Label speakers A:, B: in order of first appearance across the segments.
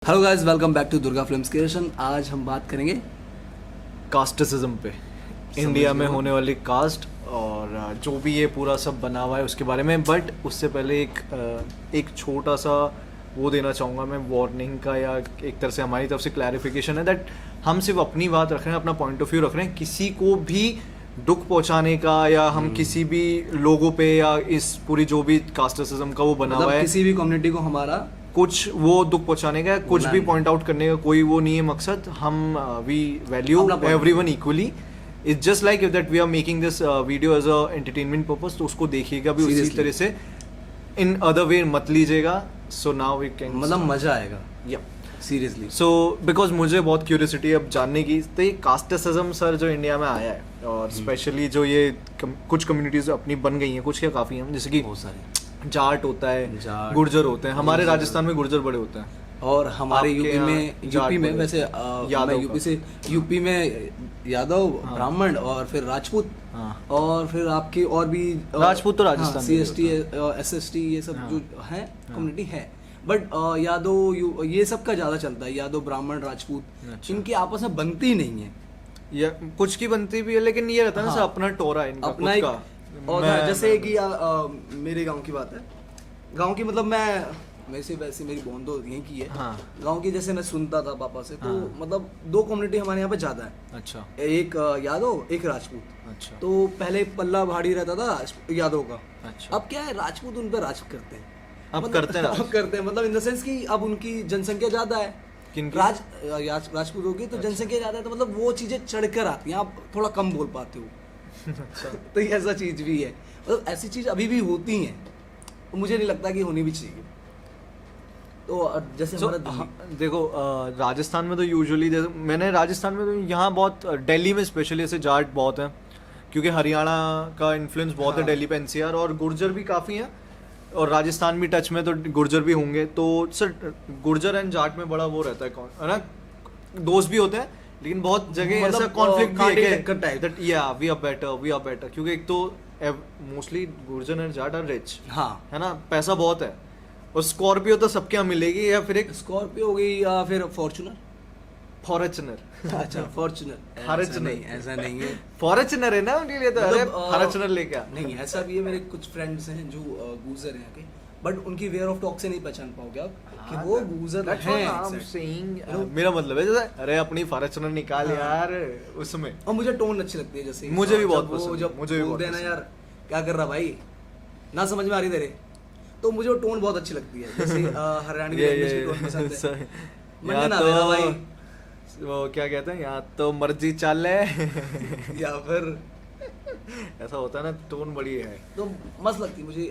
A: Hello guys, welcome back to Durga films creation. आज हम बात करेंगे
B: कास्टिज्म पे, इंडिया में होने वाली कास्ट और जो भी ये पूरा सब बना हुआ है उसके बारे में। बट उससे पहले एक छोटा सा वो देना चाहूँगा मैं, वार्निंग का, या एक तरह से हमारी तरफ से क्लैरिफिकेशन है दैट हम सिर्फ अपनी बात रख रहे हैं, अपना पॉइंट ऑफ व्यू रख रहे हैं। किसी को भी दुख पहुंचाने का या हम किसी भी लोगों पे या इस पूरी जो भी कास्टिज्म का वो बना हुआ है,
A: किसी भी कम्युनिटी को हमारा
B: कुछ वो दुख पहुंचाने का, कुछ भी पॉइंट आउट करने का कोई वो नहीं है मकसद। हम we value everyone equally. It's just like that we are making this video as a entertainment purpose, तो उसको देखिएगा भी उसी तरह से, इन अदर वे मत लीजिएगा। सो नाउ वी कैन,
A: मतलब मजा आएगा
B: या
A: सीरियसली।
B: सो बिकॉज मुझे बहुत क्यूरियोसिटी है अब जानने की, तो ये कास्टिज्म सर जो इंडिया में आया है, और स्पेशली जो ये कुछ कम्युनिटीज अपनी बन गई हैं, कुछ क्या काफ़ी हैं, जैसे कि
A: बहुत सारे
B: जाट होता है, गुर्जर होते हैं। हमारे राजस्थान में गुर्जर बड़े होते हैं,
A: और हमारे यूपी में वैसे यूपी में यादव, ब्राह्मण और फिर राजपूत, और फिर आपके और भी
B: राजपूत तो राजस्थान
A: CST SST ये सब जो है कम्युनिटी है। बट यादव ये सब का ज्यादा चलता है, यादव, ब्राह्मण, राजपूत। इनकी आपस में बनती नहीं है,
B: या कुछ की बनती भी है, लेकिन ये रहता है ना अपना टोरा है इनका,
A: अपना
B: खुद
A: एक,
B: का।
A: और जैसे कि मेरे गांव की बात है, गांव की मतलब वैसे मेरी बॉन्ड तो यहीं की है। गांव की जैसे मैं सुनता था पापा से, तो मतलब दो कम्युनिटी हमारे यहाँ पे ज्यादा है।
B: अच्छा,
A: एक यादव, एक राजपूत।
B: अच्छा,
A: तो पहले पल्ला भारी रहता था यादव का।
B: अच्छा,
A: अब क्या है, राजपूत उन पर राज करते हैं।
B: अब
A: मतलब,
B: करते हैं
A: अब करते हैं, मतलब इन द सेंस कि अब उनकी जनसंख्या ज्यादा है।
B: किनकी?
A: राजपूत होगी तो जनसंख्या ज्यादा है, तो मतलब वो चीजें चढ़कर आती हैं, आप थोड़ा कम बोल पाते हो।
B: अच्छा,
A: तो ये ऐसा चीज भी है, मतलब ऐसी चीज अभी भी होती हैं, तो मुझे नहीं लगता कि होनी भी चाहिए। तो जैसे
B: देखो राजस्थान में तो यूजुअली, मैंने राजस्थान में तो यहाँ बहुत, दिल्ली में स्पेशली ऐसे जाट बहुत हैं, क्योंकि हरियाणा का इन्फ्लुएंस बहुत है दिल्ली पे, NCR, और गुर्जर भी काफ़ी हैं, और राजस्थान भी टच में, तो गुर्जर भी होंगे। तो सर गुर्जर एंड जाट में बड़ा वो रहता है ना, दोस्त भी होते हैं, लेकिन बहुत जगह ऐसा कॉन्फ्लिक्ट भी है दैट या वी आर बेटर, क्योंकि एक तो mostly Gurjar and Jat are rich, है ना, पैसा बहुत है, और स्कॉर्पियो तो सबके यहाँ मिलेगी, या फिर एक
A: स्कॉर्पियो हो गई, या फिर फॉर्च्यूनर। अच्छा, फॉर्च्यूनर ऐसा नहीं है,
B: फॉर्च्यूनर है ना उनके लिए, तो अरे फॉर्च्यूनर लेके आ।
A: नहीं, ऐसा भी है। मेरे कुछ फ्रेंड्स हैं जो गुजर हैं के, बट उनकी वेयर ऑफ टॉक से नहीं पहचान पाओगे आप कि वो गुजर हैं।
B: मेरा मतलब है जैसे, अरे अपनी फॉर्च्यूनर निकाल यार उसमें।
A: और मुझे टोन अच्छी लगती है, जैसे
B: मुझे भी बहुत पसंद है,
A: जब
B: मुझे भी
A: बोलते हैं ना, यार क्या कर रहा भाई, ना समझ में आ रही तेरे, तो मुझे वो टोन बहुत अच्छी लगती है। जैसे हरियाणवी लैंग्वेज की टोन पसंद है।
B: या तो भाई वो क्या कहते हैं, या तो मर्जी चाल है
A: या फिर
B: ऐसा होता है ना, टोन बड़ी है,
A: तो मस्त लगती है मुझे।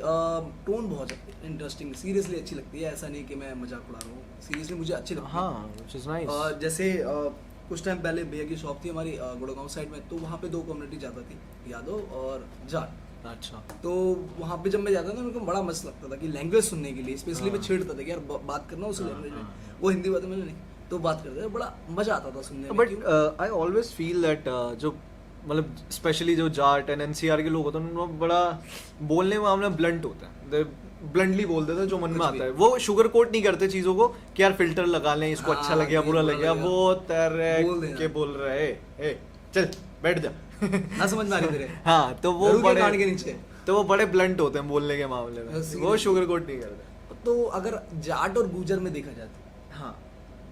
A: टोन बहुत इंटरेस्टिंग, सीरियसली अच्छी लगती है। ऐसा नहीं कि मैं मजाक उड़ा रहा हूँ, सीरियसली मुझे अच्छी लगती है।
B: हाँ, which is nice।
A: जैसे कुछ टाइम पहले भैया की शॉप थी हमारी गुड़गांव साइड में, तो वहाँ पे दो कम्युनिटी ज़्यादा थी, यादव और जाट।
B: अच्छा,
A: तो वहाँ पे जब मैं जाता था, उनको बड़ा मस्त लगता था कि लैंग्वेज सुनने के लिए स्पेशली मैं छेड़ता था कि यार बात करना उस लैंग्वेज में। वो हिंदी बात में नहीं, तो बात करते थे, बड़ा मजा आता था सुनने में।
B: But I always feel that जो मतलब स्पेशली जो जाट एंड NCR के लोग होते हैं, उनको बड़ा बोलने में मामला ब्लंट होता है, ब्लंटली बोल देते हैं जो मन में आता है। वो शुगर कोट नहीं करते चीजों को कि यार फिल्टर लगा लें, इसको अच्छा लगे या बुरा लगे, वो तरह के बोल रहे हैं, चल बैठ जा
A: ना समझ में आ रही तेरे।
B: हाँ, तो वो
A: बड़े कान के नीचे,
B: तो वो बड़े ब्लंट होते हैं बोलने के मामले में, वो शुगर कोट नहीं करते।
A: तो अगर जाट और गुर्जर में देखा जाता है,
B: हाँ,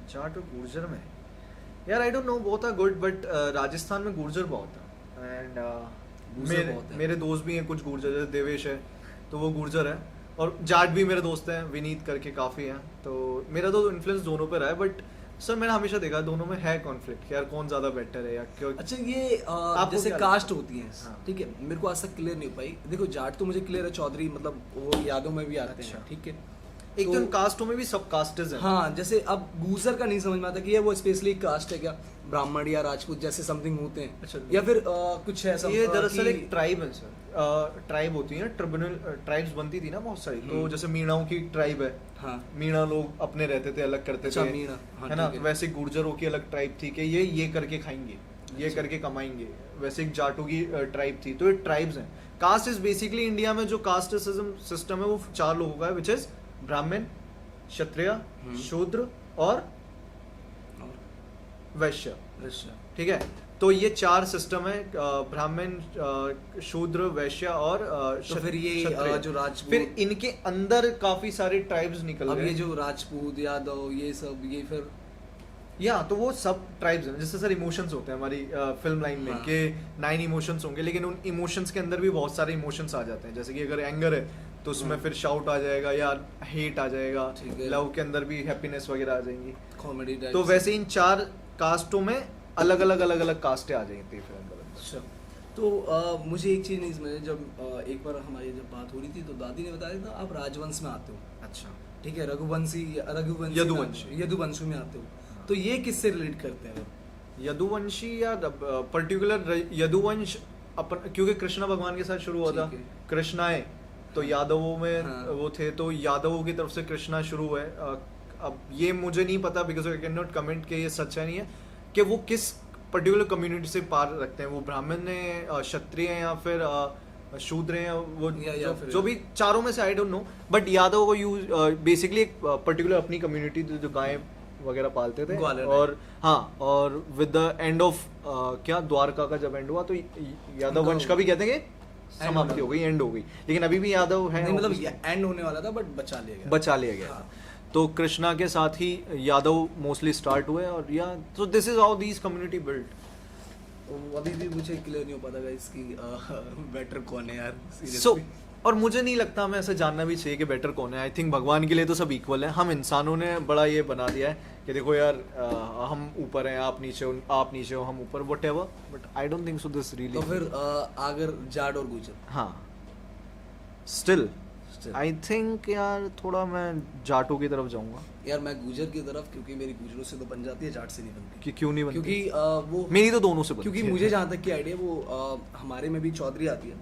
B: जाट और गुर्जर में यार I don't know, both are good, but Rajasthan में गुर्जर बहुत है, एंड मेरे दोस्त भी हैं कुछ गुर्जर, जैसे देवेश है तो वो गुर्जर है, और जाट भी मेरे दोस्त हैं, विनीत करके काफ़ी हैं। तो मेरा तो इन्फ्लुएंस दोनों पे रहा है, बट सर मैंने हमेशा देखा दोनों में है कॉन्फ्लिक्ट, यार कौन ज़्यादा बेटर है या क्यों।
A: अच्छा, ये जैसे कास्ट होती है, ठीक है, मेरे को आज तक क्लियर नहीं हो पाई। देखो जाट तो मुझे क्लियर है, चौधरी मतलब वो यादों में भी आते हैं, ठीक है।
B: एक तो कास्टों में भी सब कास्टेज हैं।
A: हाँ, जैसे अब गुर्जर का नहीं समझ में आता कि ये वो स्पेशली कास्ट है क्या, ब्राह्मण या राजपूत जैसे समथिंग होते हैं।
B: अच्छा,
A: या फिर कुछ है सब,
B: ये दरअसल एक ट्राइब है सर, ट्राइब होती है, ट्रिब्यूनल ट्राइब्स बनती थी ना बहुत सारी, तो जैसे मीणाओं की ट्राइब है।
A: हाँ,
B: मीणा लोग अपने रहते थे, अलग करते थे,
A: मीणा, हाँ,
B: है ना, वैसे गुर्जरों की अलग ट्राइब थी कि ये करके खाएंगे, ये करके कमाएंगे, वैसे एक जाटों की ट्राइब थी। तो ये ट्राइब्स हैं। कास्ट इज बेसिकली इंडिया में जो कास्ट सिस्टम है वो 4 लोगों का है, विच इज ब्राह्मण, क्षत्रिय, शूद्र और वैश्य, ठीक है। तो ये 4 सिस्टम है, ब्राह्मण, शूद्र, वैश्य और
A: तो फिर ये
B: क्षत्रिय।
A: जो राजपूत,
B: फिर इनके अंदर काफी सारे ट्राइब्स निकल
A: अब
B: गए।
A: ये जो राजपूत, यादव, ये सब, ये फिर
B: या तो वो सब ट्राइब्स हैं, जैसे सर इमोशंस होते हैं हमारी फिल्म लाइन में,
A: हाँ।
B: कि 9 इमोशंस होंगे, लेकिन उन इमोशंस के अंदर भी बहुत सारे इमोशंस आ जाते हैं। जैसे कि अगर एंगर है तो उसमें फिर शाउट आ जाएगा या हेट आ जाएगा,
A: ठीक है।
B: लव के अंदर भी हैप्पीनेस वगैरह आ जाएंगी।
A: Comedy type.
B: तो वैसे इन 4 कास्टों में अलग अलग कास्टें आ जाएंगी फिर अंदर।
A: अच्छा, तो मुझे एक चीज़ नहीं समझ, जब एक बार हमारी जब बात हो रही थी तो दादी ने बताया था आप राजवंश में आते हो,
B: अच्छा,
A: ठीक है, रघुवंशी
B: यदुवंश।
A: यदुवंश में आते हो, तो ये किससे रिलेट करते हैं?
B: यदुवंशी या पर्टिकुलर यदुवंश अपन, क्योंकि कृष्णा भगवान के साथ शुरू हुआ था,
A: ठीक है।
B: कृष्णा है तो यादवों में
A: हाँ।
B: वो थे, तो यादवों की तरफ से कृष्णा शुरू है। अब ये मुझे नहीं पता, because I can not comment कि ये सच है नहीं है, कि वो किस पर्टिकुलर कम्युनिटी से पार रखते हैं, वो ब्राह्मण है, क्षत्रिय हैं, या फिर शूद्र हैं, वो
A: या फिर
B: जो भी चारों में से, आई डोंट नो, बट यादव को यूज बेसिकली एक पर्टिकुलर अपनी कम्युनिटी जो गाय वगैरह पालते थे,
A: ग्वालियर
B: और हाँ, और विद द एंड ऑफ क्या द्वारका का जब एंड हुआ तो यादव वंश का भी कहते हैं कि समाप्ति हो गई, एंड हो गई, लेकिन अभी भी यादव है,
A: नहीं, मतलब एंड होने वाला था बट बचा लिया गया।
B: था। तो कृष्णा के साथ ही यादव मोस्टली स्टार्ट हुए, और या तो this is how these community build.
A: तो अभी भी मुझे क्लियर नहीं हो पाता गाइस कि बेटर कौन है यार,
B: सो
A: seriously।
B: और मुझे नहीं लगता हमें ऐसे जानना भी चाहिए कि बेटर कौन है। आई थिंक भगवान के लिए तो सब इक्वल है। हम इंसानों ने बड़ा ये बना दिया है कि देखो यार, हम ऊपर हैं, आप नीचे हो, हम ऊपर, what ever, but I don't think so this really.
A: तो फिर अगर जाट और गुजर,
B: हाँ, स्टिल आई थिंक यार थोड़ा मैं जाटों की तरफ जाऊंगा।
A: यार मैं गुजर की तरफ, क्योंकि मेरी गुजरों से तो बन जाती है, जाट से नहीं बनती।
B: कि क्यों नहीं बनती?
A: क्योंकि वो
B: मेरी तो दोनों से बनती
A: क्योंकि
B: है।
A: मुझे जहाँ तक की आइडिया, वो हमारे में भी चौधरी आती है,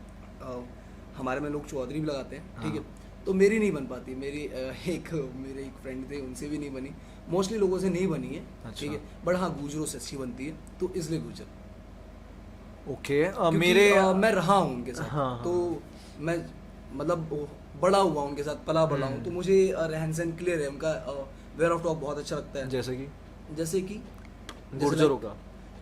A: हमारे में लोग चौधरी भी लगाते हैं, ठीक है, तो मेरी नहीं बन पाती। मेरे एक फ्रेंड थे, उनसे भी नहीं बनी, मोस्टली लोगों से नहीं बनी है, ठीक है, बट हाँ गुजरों से अच्छी बनती है, तो इसलिए गुजर।
B: ओके,
A: क्योंकि,
B: मेरे
A: मैं रहा हूँ उनके साथ,
B: हाँ,
A: तो मैं मतलब बड़ा हुआ उनके साथ, पला बड़ा हूँ, तो मुझे रहन सहन क्लियर है, उनका वेयर ऑफ टॉक बहुत अच्छा लगता है। जैसे कि
B: गुर्जरों का,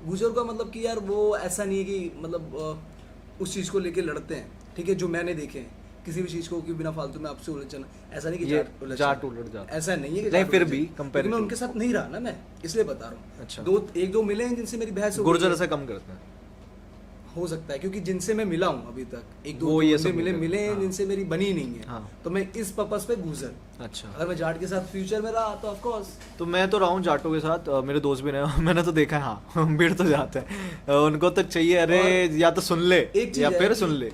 A: गुजर का मतलब कि यार वो ऐसा नहीं है कि मतलब उस चीज़ को लेके लड़ते हैं, ठीक है, जो मैंने देखे हैं किसी भी चीज़ को कि बिना फालतू में आपसे उलझना, ऐसा नहीं कि
B: जाट उलझ जाता,
A: ऐसा नहीं है कि
B: नहीं,
A: जाट
B: फिर
A: उलझ
B: भी
A: जाए।
B: कंपेरेटिव
A: मैं उनके साथ नहीं रहा ना, मैं इसलिए बता रहा हूँ।
B: अच्छा,
A: एक दो मिले हैं जिनसे मेरी बहस हो
B: गुर्जर
A: गई
B: ऐसा कम करते हैं,
A: हो सकता है, क्योंकि जिनसे मैं मिला हूँ अभी तक, एक दो
B: वो ये
A: बंदे
B: सब
A: मिले हैं
B: हाँ।
A: जिनसे मेरी बनी नहीं है,
B: हाँ।
A: तो मैं इस पर्पस पे गुजर।
B: अच्छा,
A: अगर मैं जाट के साथ फ्यूचर में रहा तो ऑफ कोर्स।
B: तो मैं तो रहा हूँ जाटों के साथ, मेरे दोस्त भी रहे, मैंने तो देखा है, हाँ भीड़ तो जाते हैं, उनको तो चाहिए अरे या तो सुन ले
A: एक
B: या
A: चीज़
B: फिर
A: है
B: सुन
A: कि
B: ले।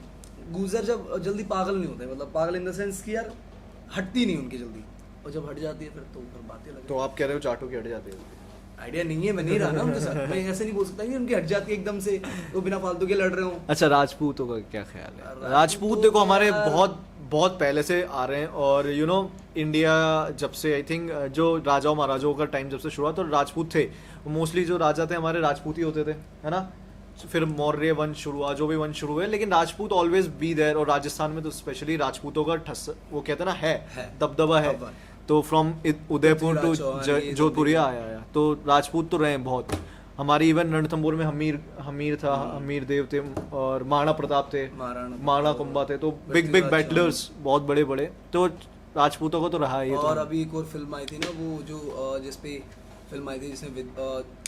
A: गुजर जब जल्दी पागल नहीं होते, मतलब पागल इन द सेंस कि यार हटती नहीं उनकी जल्दी, और जब हट जाती है फिर बातें लगती
B: तो आप कह रहे हो जाटों की हट जाती है?
A: आइडिया नहीं है, मैं नहीं रहा ना उनके साथ, मैं ऐसे नहीं बोल सकता कि उनकी हट जाती है एकदम से, तो बिना फालतू के लड़ रहे हो।
B: अच्छा, राजपूतों का क्या ख्याल है?
A: राजपूत
B: राजपूत देखो हमारे
A: यार-
B: बहुत बहुत पहले से आ रहे हैं, और यू नो इंडिया जब से आई थिंक जो राजाओं महाराजाओं का टाइम जब से शुरू हुआ तो राजपूत थे मोस्टली, जो राजा थे हमारे राजपूत ही होते थे, है ना। फिर मौर्य वंश शुरू हुआ, जो भी वंश शुरू हुए, लेकिन राजपूत ऑलवेज बी देयर, और राजस्थान में तो स्पेशली राजपूतों का ठस, वो कहते हैं ना, है दबदबा है।
A: दबदबा।
B: तो फ्रॉम उदयपुर टू
A: पृथ्वीराज चौहान, ये सब
B: जोधपुरिया आया, तो राजपूत तो रहे हैं बहुत। हमारी इवन रणथंभौर में हमीर था, हमीर देव थे, और महाराणा प्रताप थे, महाराणा कुंभा थे, तो बिग बिग बैटलर्स बहुत बड़े बड़े, तो राजपूतों को तो रहा है ये।
A: और
B: तो
A: अभी एक और फिल्म आई थी ना, वो जो जिसपे फिल्म आई थी जिसमें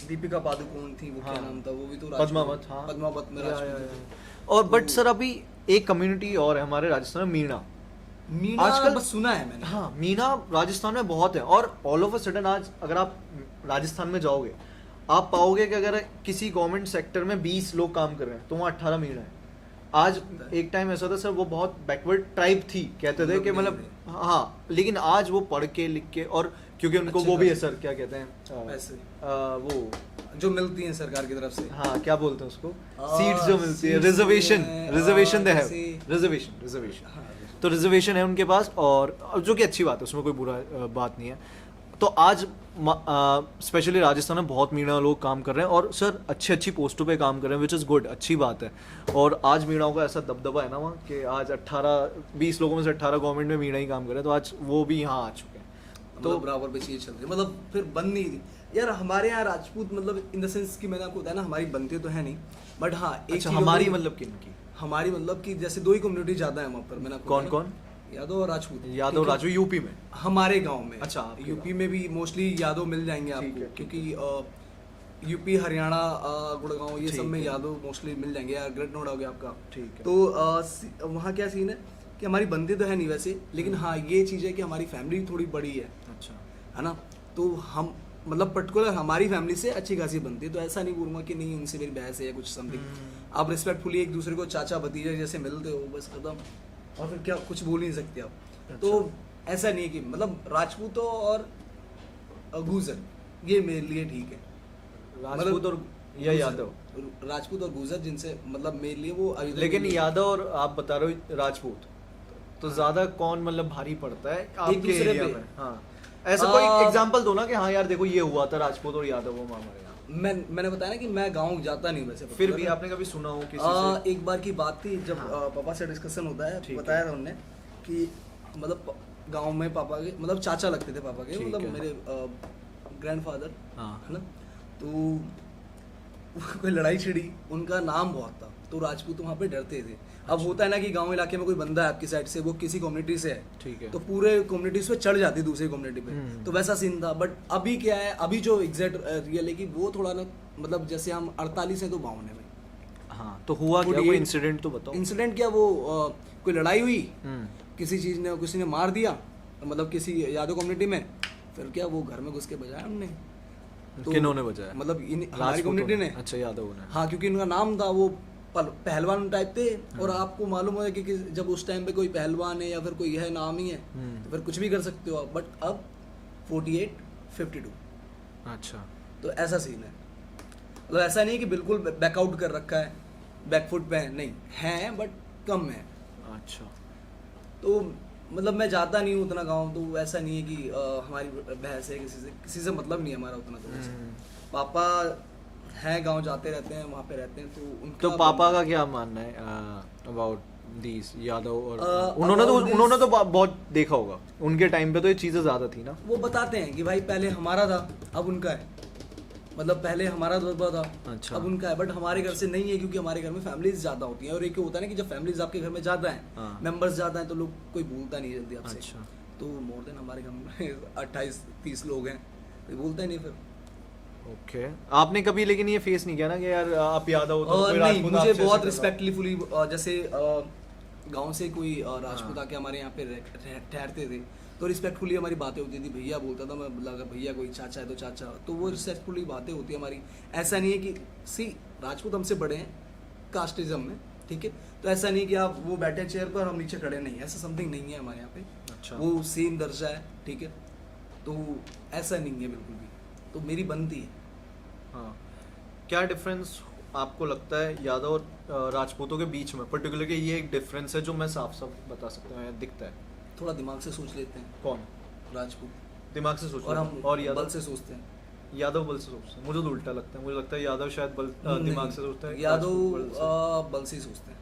A: दीपिका पादुकोण थी, वो क्या नाम था, वो भी तो
B: पद्मावत, हाँ,
A: पद्मावत में राजपूत।
B: और बट सर अभी एक कम्युनिटी और है हमारे राजस्थान में, मीणा।
A: आजकल बस सुना है मैंने।
B: हाँ, मीणा राजस्थान में बहुत है, और ऑल ऑफ अ सडन आज अगर आप राजस्थान में जाओगे, आप पाओगे कि अगर किसी गवर्नमेंट सेक्टर में 20 लोग काम कर रहे हैं तो वहाँ 18 मीणा है। आज एक टाइम ऐसा था सर, वो बहुत बैकवर्ड ट्राइब थी, कहते थे कि मतलब हाँ, लेकिन आज वो पढ़ के लिख के, और क्योंकि उनको वो भी है सर, क्या कहते हैं
A: पैसे,
B: वो
A: जो मिलती हैं सरकार की तरफ से,
B: हाँ क्या बोलते हैं उसको, सीट्स जो मिलती है, रिजर्वेशन दे है, रिजर्वेशन, तो रिजर्वेशन है उनके पास, और जो कि अच्छी बात है, उसमें कोई बुरा बात नहीं है। तो आज स्पेशली राजस्थान में बहुत मीणा लोग काम कर रहे हैं, और सर अच्छी पोस्टों पे काम कर रहे हैं, विच इज़ गुड, अच्छी बात है। और आज मीणाओं का ऐसा दबदबा है ना वहाँ, कि आज 20 लोगों में से 18 गवर्नमेंट में मीणा ही काम कर रहे हैं, तो आज वो भी यहाँ आ चुके हैं।
A: मतलब बराबर पे चीज चल रही है, मतलब फिर बंद नहीं थी यार हमारे यहाँ राजपूत, मतलब इन द सेंस कि मैंने आपको बताया ना हमारी बनती तो है नहीं, बट हाँ एक
B: अच्छा
A: चीज़
B: हमारी
A: होती है-
B: मतलब किनकी?
A: हमारी मतलब कि जैसे दो ही कम्युनिटी ज्यादा है वहाँ पर, मैंने आपको
B: कौन
A: बताया
B: कौन?
A: ना, यादव और राजपूत।
B: यादव
A: ठीक है?
B: राजू यूपी में?
A: हमारे गांव में।
B: अच्छा, आपके
A: यूपी में भी मोस्टली यादव मिल जाएंगे
B: ठीक
A: आपको,
B: है, ठीक
A: क्योंकि यूपी हरियाणा गुड़गांव ये सब
B: ठीक
A: में
B: है।
A: यादव मोस्टली मिल जाएंगे, या ग्रेट नोएडा हो गया आपका।
B: ठीक है।
A: तो वहाँ क्या सीन है कि हमारी बनती तो है नहीं वैसे, लेकिन हाँ ये चीज़ है कि हमारी फैमिली थोड़ी बड़ी है
B: अच्छा
A: है ना, तो हम मतलब पर्टिकुलर हमारी फैमिली से अच्छी खासी बनती है, तो ऐसा नहीं बोलूँगा कि नहीं उनसे मेरी बहस है या कुछ समथिंग। आप रिस्पेक्टफुली एक दूसरे को चाचा भतीजा जैसे मिलते हो बस खत्म, और फिर क्या कुछ बोल ही नहीं सकते आप। तो ऐसा नहीं है कि मतलब राजपूतों और गुजर ये मेरे लिए ठीक है,
B: राजपूत और या
A: गुजर-
B: यादव?
A: राजपूत और गुजर जिनसे मतलब मेरे लिए वो अयोध्या
B: लेकिन
A: के लिए-
B: यादव और आप बता रहे हो राजपूत, तो ज्यादा कौन मतलब भारी पड़ता है आपके
A: दूसरे
B: एरिया
A: पे।
B: में? हाँ ऐसा कोई एग्जांपल दो ना कि हाँ यार देखो ये हुआ था राजपूत और यादव वो हमारे यहाँ।
A: मैंने बताया ना कि मैं गाँव जाता नहीं वैसे,
B: फिर भी आपने कभी सुना हो किसी से?
A: एक बार की बात थी जब
B: हाँ।
A: पापा से डिस्कशन होता है,
B: ठीक
A: बताया
B: है।
A: था उनने कि मतलब गांव में पापा के मतलब चाचा लगते थे पापा के,
B: ठीक
A: मतलब
B: है।
A: मेरे ग्रैंडफादर
B: हाँ।
A: है ना, तो कोई लड़ाई छिड़ी, उनका नाम बहुत था तो राजपूत वहाँ पे डरते थे। अब होता है ना कि गांव इलाके में कोई बंदा है आपकी साइड से, वो किसी कम्युनिटी से है,
B: ठीक है।
A: तो पूरे कम्युनिटीज पे चढ़ जाती दूसरी कम्युनिटी पे, तो वैसा सीन था। बट अभी क्या है, अभी जो एग्जैक्ट रियल है कि वो थोड़ा ना मतलब जैसे हम 48 हैं तो 52 है भाई।
B: हाँ तो हुआ क्या,
A: 48
B: कोई इंसिडेंट तो बताओ।
A: इंसिडेंट क्या, वो कोई लड़ाई हुई,
B: हम्म,
A: किसी ने मार दिया, मतलब किसी यादव कम्युनिटी में, फिर क्या वो घर में घुस के बजाया हमने।
B: किन्होंने बजाया?
A: मतलब हमारी
B: राजपूतों
A: कम्युनिटी ने।
B: अच्छा यादव ने।
A: हाँ क्योंकि इनका नाम था, वो पहलवान टाइप थे, और आपको मालूम है कि जब उस टाइम पे कोई पहलवान है या फिर कोई है नाम ही है तो फिर कुछ भी कर सकते हो आप। बट अब 48 52,
B: अच्छा
A: तो ऐसा सीन है। मतलब ऐसा नहीं है कि बिल्कुल बैकआउट कर रखा है, बैकफुट पे है, नहीं है बट कम है।
B: अच्छा
A: तो मतलब मैं जाता नहीं हूँ उतना गाँव, तो ऐसा नहीं है कि हमारी बहस है किसी से मतलब नहीं है हमारा उतना। तो वैसे पापा हैं गांव जाते रहते हैं, वहाँ पे रहते हैं, तो उनका
B: तो पापा का क्या मानना है अबाउट दीज यादव? और
A: about
B: उन्होंने तो बहुत देखा होगा, उनके टाइम पे तो ये चीजें ज्यादा थी ना।
A: वो बताते हैं कि भाई पहले हमारा था अब उनका है, मतलब पहले हमारा दबदबा था
B: अच्छा।
A: अब उनका है। बट हमारे घर से नहीं है, क्योंकि हमारे घर में फैमिलीज ज्यादा होती हैं, और एक होता है ना कि जब फैमिलीज आपके घर में ज्यादा हैं,
B: हाँ।
A: मेंबर्स ज्यादा हैं, तो लोग कोई भूलता नहीं जल्दी आपसे।
B: अच्छा।
A: तो मोर देन हमारे घर में 28-30 लोग हैं, कोई भूलता ही नहीं फिर।
B: ओके आपने कभी लेकिन ये फेस नहीं किया ना कि यार आप यादव हो तो कोई
A: नहीं,
B: राजपूत
A: मुझे
B: आपसे
A: बहुत
B: ऐसे कर
A: रिस्पेक्टफुली जैसे गांव से कोई राजपूत
B: हाँ।
A: आके हमारे यहाँ पे ठहरते थे, तो रिस्पेक्टफुली हमारी बातें होती थी। भैया बोलता था मैं, अगर भैया कोई चाचा है तो चाचा, तो वो रिस्पेक्टफुली बातें होती है हमारी। ऐसा नहीं है कि सी राजपूत हमसे बड़े हैं कास्टिज्म में, ठीक है, तो ऐसा नहीं कि आप वो बैठे चेयर पर हम नीचे खड़े, नहीं, ऐसा समथिंग नहीं है हमारे यहाँ पे।
B: अच्छा।
A: वो सेम दर्जा है, ठीक है, तो ऐसा नहीं है बिल्कुल भी, तो मेरी बनती है।
B: हाँ क्या डिफरेंस आपको लगता है यादव और राजपूतों के बीच में पर्टिकुलर कि ये एक डिफरेंस है जो मैं साफ साफ बता सकता हूँ, दिखता है?
A: थोड़ा दिमाग से सोच लेते हैं
B: कौन?
A: राजपूत,
B: दिमाग से सोच
A: और
B: रहा
A: हम
B: हूँ। और यादव?
A: बल से सोचते हैं।
B: यादव बल से सोचते हैं, मुझे तो उल्टा लगता है, मुझे लगता है यादव शायद दिमाग से सोचता है,
A: यादव
B: राजपूत बल से।
A: बल से ही सोचते हैं।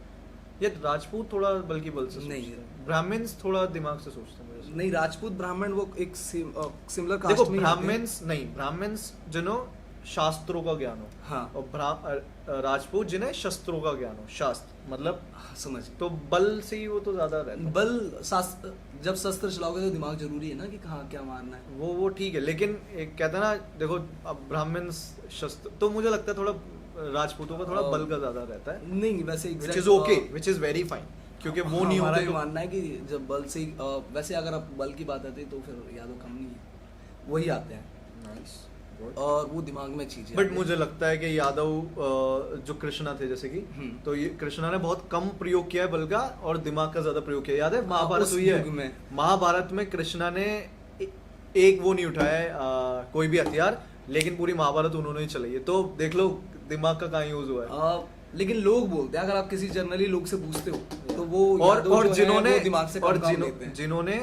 B: ये राजपूत थोड़ा बल्कि बल से
A: नहीं।
B: सोचते हैं, ब्राह्मण्स थोड़ा दिमाग से सोचते हैं मुझे।
A: नहीं, राजपूत ब्राह्मण वो एक सिमिलर कास्ट
B: देखो
A: में ही आते हैं।
B: ब्राह्मण्स नहीं, ब्राह्मण्स जिन्हों शास्त्रों का ज्ञान हो,
A: हाँ,
B: और राजपूत जिन्हें शस्त्रों का ज्ञान हो, शास्त्र मतलब,
A: समझ।
B: तो बल से ही वो तो ज्यादा रहता है।
A: बल शास्त्र, जब शस्त्र चलाओगे तो दिमाग जरूरी है ना कि कहाँ क्या मारना है।
B: वो ठीक है, लेकिन एक कहता है ना, देखो अब ब्राह्मण्स शस्त्र, तो मुझे लगता है थोड़ा राजपूतों का थोड़ा बल का ज्यादा रहता है,
A: नहीं वैसे
B: which is okay, which is very fine, क्योंकि वो नहीं
A: हमारा
B: होते
A: ये
B: तो-
A: मानना है कि जब बल से वैसे अगर आप बल की बात आती है तो फिर यादव कम नहीं है, वही आते हैं, और वो दिमाग में चीज है।
B: बट मुझे लगता है कि यादव जो कृष्णा थे जैसे कि, तो ये कृष्णा ने बहुत कम प्रयोग किया है बल का और दिमाग का ज्यादा प्रयोग किया। याद है महाभारत
A: उस
B: हुई है,
A: युग में।
B: महाभारत में कृष्णा ने एक वो नहीं उठाया है, कोई भी हथियार, लेकिन पूरी महाभारत उन्होंने ही चलाई है, तो देख लो दिमाग का कहाँ यूज हुआ है।
A: लेकिन लोग बोलते हैं, अगर आप किसी जनरली लोग से पूछते हो तो वो
B: और
A: यादव जो है,
B: जिन्होंने
A: वो दिमाग से
B: और
A: कम काम लेते हैं।
B: जिन्होंने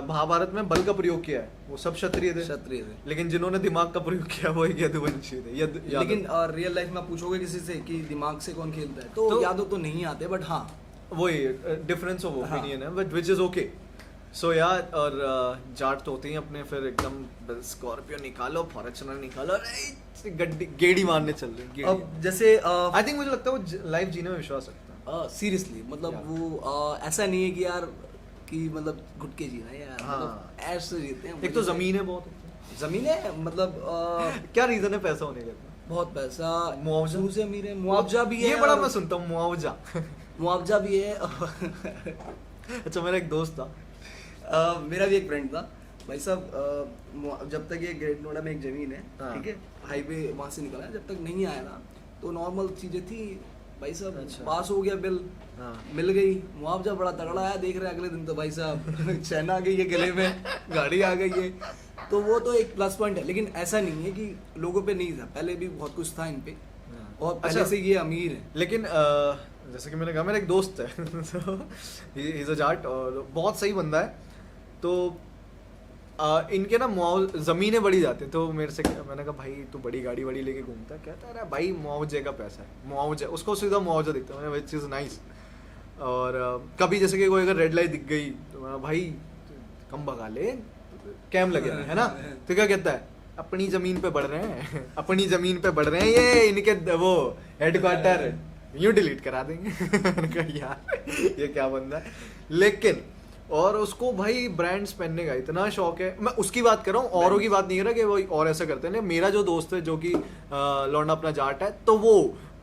B: महाभारत में बल का प्रयोग किया है वो सब क्षत्रिय थे,
A: क्षत्रिय थे।
B: लेकिन जिन्होंने दिमाग का प्रयोग किया वो एक यदुवंशी थे। यादव।
A: लेकिन रियल लाइफ में आप पूछोगे किसी से कि दिमाग से कौन खेलता है, तो यादव तो नहीं आते, बट हाँ
B: वही डिफरेंस ऑफ ओपिनियन है, बट विच इज ओके। सो यार और जाट तो होते ही अपने फिर एकदम स्कॉर्पियो निकालो, फॉर्च्यूनर निकालो, अरे गड्डी गेड़ी मारने चल रहे
A: अब जैसे
B: आई थिंक मुझे लगता है वो लाइफ जीने में विश्वास रखता है।
A: सीरियसली मतलब
B: Yeah.
A: वो ऐसा नहीं है कि यार कि मतलब घुट के जीना है यार,
B: हाँ.
A: मतलब ऐसे जीते हैं।
B: एक तो जमीन है बहुत,
A: जमीन है मतलब
B: क्या रीजन है पैसा होने का?
A: बहुत पैसा,
B: मुआवजा?
A: शुरू से अमीर है, मुआवजा भी है,
B: ये बड़ा
A: और
B: मैं सुनता हूँ मुआवजा।
A: मुआवजा भी है।
B: अच्छा मेरा एक दोस्त था,
A: मेरा भी एक फ्रेंड था भाई साहब, जब तक ये ग्रेट नोएडा में एक जमीन है,
B: हाँ.
A: ठीक है, हाईवे वहाँ से निकला है, जब तक नहीं आया ना तो नॉर्मल चीजें थी भाई साहब।
B: अच्छा.
A: पास हो गया बिल,
B: हाँ.
A: मिल गई, मुआवजा बड़ा तगड़ा आया, देख रहे हैं अगले दिन तो भाई साहब चैन आ गई है गले में, गाड़ी आ गई है, तो वो तो एक प्लस पॉइंट है। लेकिन ऐसा नहीं है कि लोगों पे नहीं था, पहले भी बहुत कुछ था इन पे, और पहले
B: अच्छा.
A: से ये अमीर है।
B: लेकिन जैसे कि मैंने कहा मेरा एक दोस्त है, so he is a Jat और बहुत सही बंदा है, तो इनके ना जमीनें बढ़ी जाती हैं, तो मेरे से मैंने कहा भाई तू बड़ी गाड़ी वाड़ी लेके घूमता है? कहता है अरे भाई मुआवजे का पैसा है, मुआवजा, उसको सीधा मुआवजा दिखता है। मैंने विच इज़ नाइस। और कभी जैसे कि कोई अगर रेड लाइट दिख गई तो मैं भाई कम भगा ले, कैम लगे हुए हैं, है ना? तो क्या कहता है, अपनी जमीन पे बढ़ रहे हैं, अपनी जमीन पे बढ़ रहे हैं, ये इनके वो हेडक्वार्टर यूं डिलीट करा देंगे। मैंने कहा यार ये क्या बंदा है। लेकिन और उसको भाई ब्रांड्स पहनने का इतना शौक है, मैं उसकी बात कर रहा हूँ, औरों की बात नहीं कर रहा कि वो और ऐसा करते हैं। मेरा जो दोस्त है जो कि लौंडा अपना जाट है, तो वो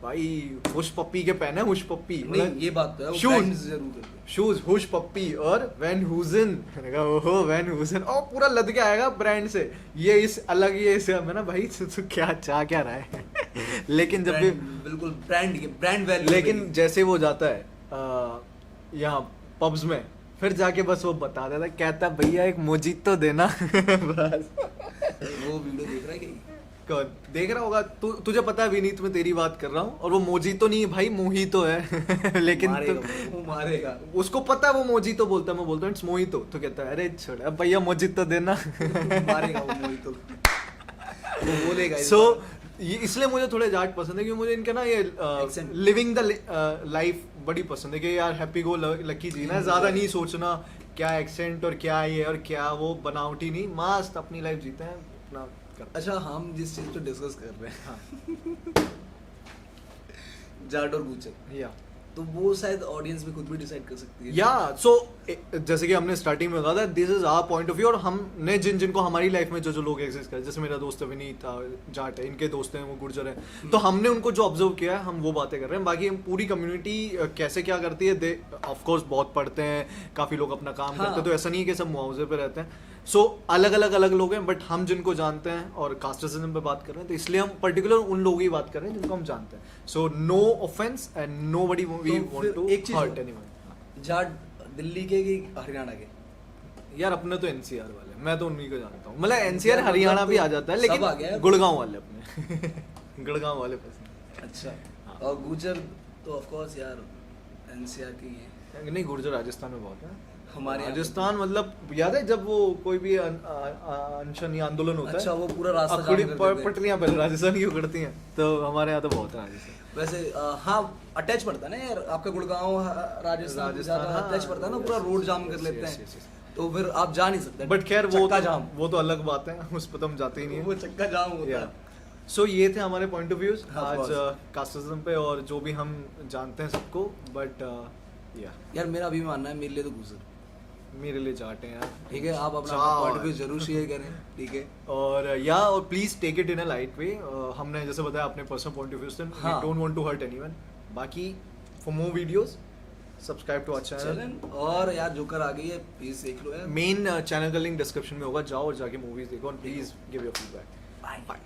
B: भाई हुश पप्पी के पहने, हुश पप्पी
A: नहीं ये बात तो है, वो
B: Shoes.
A: brands जरूर करते हैं।
B: शूज हुश पप्पी और वैन हुजन। मैंने कहा ओहो वैन हुजन, और पूरा लद के आएगा ब्रांड से, ये इस अलग ये इस मैं ना भाई तू क्या चाह क्या रहा है। लेकिन जब भी
A: Brand, बिल्कुल ब्रांड वैल्यू।
B: लेकिन जैसे वो जाता है यहाँ पब्स में, फिर जाके बस वो बता देता, कहता भैया एक मोजितो देना। बस
A: वो वीडियो देख रहा है कि
B: कौन देख रहा होगा? तुझे पता है विनीत मैं तेरी बात कर रहा हूँ, और वो मोजितो नहीं है भाई, मोहितो है। लेकिन
A: मारेगा वो मारेगा।
B: उसको पता है वो मोजितो बोलता है, मैं बोलता हूँ इट्स मोहितो, तो कहता है अरे छोड़ अब भैया मोजितो देना।
A: मारेगा वो मोहितो, वो बोलेगा इस
B: सो
A: बार।
B: ये इसलिए मुझे थोड़े जाट पसंद है, क्योंकि मुझे इनका ना ये
A: Accent.
B: लिविंग द लाइफ बड़ी पसंद है, कि यार हैप्पी गो लकी जीना है, ज्यादा नहीं सोचना क्या एक्सेंट और क्या ये और क्या वो, बनावटी नहीं, मस्त अपनी लाइफ जीते हैं अपना करते
A: अच्छा हम जिस चीज पे डिस्कस कर रहे हैं,
B: हैं।
A: जाट और गुजर,
B: हाँ या
A: तो वो शायद ऑडियंस भी खुद भी डिसाइड कर सकती है।
B: या सो जैसे कि हमने स्टार्टिंग में कहा था, this is our point of view, और हमने जिनको हमारी लाइफ में जो जो लोग एग्जिस्ट कर, जैसे मेरा दोस्त है विनीत जाट है, इनके दोस्त हैं वो गुर्जर है, तो हमने उनको जो ऑब्जर्व किया है हम वो बातें कर रहे हैं। बाकी हम पूरी कम्युनिटी कैसे क्या करती है, दे ऑफ कोर्स बहुत पढ़ते हैं, काफी लोग अपना काम
A: हाँ.
B: करते हैं, तो ऐसा नहीं है कि सब मुआवजे पे रहते हैं। सो अलग अलग लोग हैं, बट हम जिनको जानते हैं और कास्टिज्म पे बात कर रहे हैं, तो इसलिए हम पर्टिकुलर उन लोगों की बात कर रहे हैं जिनको हम जानते हैं। So no offense and nobody we want to
A: एक चीज
B: हर्ट
A: और।
B: एनीवन।
A: जाट दिल्ली के कि हरियाणा के?
B: यार अपने तो एनसीआर वाले, मैं तो उन्हीं को जानता हूँ, मतलब एनसीआर हरियाणा भी आ जाता है,
A: सब आ गया
B: लेकिन
A: है।
B: गुड़गांव वाले अपने। गुड़गांव वाले पसंद।
A: अच्छा
B: हाँ।
A: और गुजर तो ऑफ कोर्स यार एनसीआर की है
B: नहीं गुर्जर राजस्थान में बहुत है,
A: हमारे यहाँ पे।
B: राजस्थान मतलब याद है जब वो कोई भी अनशन या आंदोलन होता
A: अच्छा
B: है,
A: वो पूरा रास्ता जाम
B: अखड़ी
A: कर देते हैं।
B: पटरियां पहले राजस्थान की उखड़ती हैं, तो हमारे यहाँ तो बहुत है राजस्थान।
A: वैसे हाँ अटैच पड़ता है ना यार, आपका गुड़गांव राजस्थान ज्यादा
B: हाँ,
A: अटैच पड़ता है ना, पूरा
B: yes,
A: रोड
B: yes,
A: जाम कर
B: yes,
A: लेते
B: yes,
A: हैं,
B: yes, yes.
A: तो फिर आप जा नहीं सकते।
B: बट खैर
A: चक्का जाम,
B: वो तो अलग बात है, उस पर तो हम जाते ही नहीं
A: वो चक्का जाम होता है।
B: सो ये थे हमारे पॉइंट ऑफ व्यूज
A: हाँ,
B: आज
A: of
B: कास्टिज्म पे, और जो भी हम जानते हैं सबको, बट या
A: यार मेरा अभी मानना है मेरे लिए तो गुजर,
B: मेरे लिए जाट हैं यार,
A: ठीक है, आप अपना
B: जाट।
A: पॉइंट ऑफ व्यू जरूर शेयर करें, ठीक है।
B: और या और please take it in a light way. हमने जैसे बताया अपने पर्सनल पॉइंट ऑफ व्यू से, वी
A: हाँ।
B: Don't want to hurt anyone. बाकी for more videos subscribe to our channel.
A: चलन और यार जोकर आ गई है, प्लीज देख लो यार।
B: मेन चैनल का लिंक डिस्क्रिप्शन में होगा, जाओ और जाके मूवीज देखो, और please give your feedback.
A: Bye.